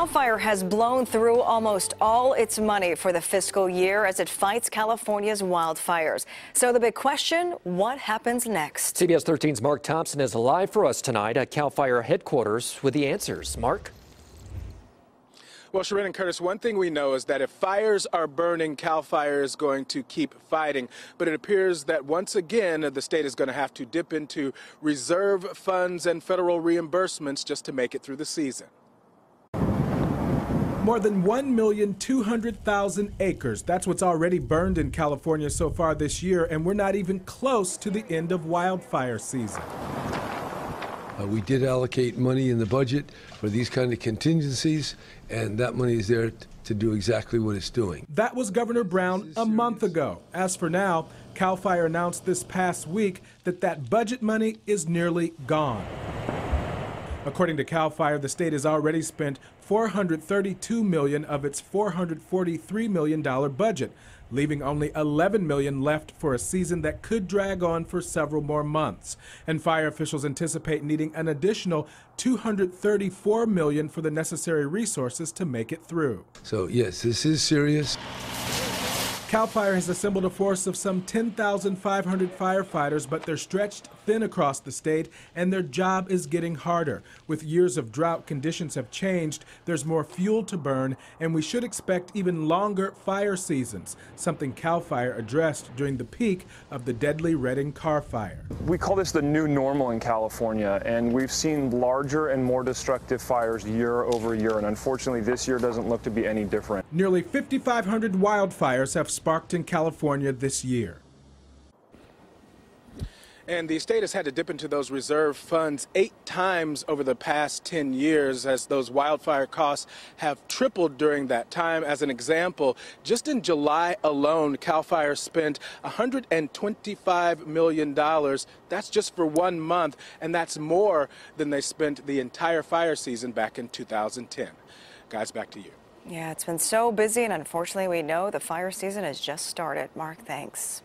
CAL FIRE has blown through almost all its money for the fiscal year as it fights California's wildfires. So the big question, what happens next? CBS 13's Mark Thompson is live for us tonight at CAL FIRE headquarters with the answers. Mark? Well, Sharon and Curtis, one thing we know is that if fires are burning, CAL FIRE is going to keep fighting. But it appears that once again, the state is going to have to dip into reserve funds and federal reimbursements just to make it through the season. More than 1,200,000 acres. That's what's already burned in California so far this year, and we're not even close to the end of wildfire season. We did allocate money in the budget for these kind of contingencies, and that money is there to do exactly what it's doing. That was Governor Brown a month ago. As for now, CAL FIRE announced this past week that that budget money is nearly gone. According to CAL FIRE, the state has already spent $432 million of its $443 million budget, leaving only $11 million left for a season that could drag on for several more months. And fire officials anticipate needing an additional $234 million for the necessary resources to make it through. So yes, this is serious. CAL FIRE has assembled a force of some 10,500 firefighters, but they're stretched thin across the state, and their job is getting harder. With years of drought, conditions have changed, there's more fuel to burn, and we should expect even longer fire seasons, something CAL FIRE addressed during the peak of the deadly Redding car fire. We call this the new normal in California, and we've seen larger and more destructive fires year over year, and unfortunately this year doesn't look to be any different. Nearly 5,500 wildfires have sparked in California this year. And the state has had to dip into those reserve funds 8 times over the past 10 years as those wildfire costs have tripled during that time. As an example, just in July alone, CAL FIRE spent $125 million. That's just for 1 month, and that's more than they spent the entire fire season back in 2010. Guys, back to you. Yeah, it's been so busy, and unfortunately we know the fire season has just started. Mark, thanks.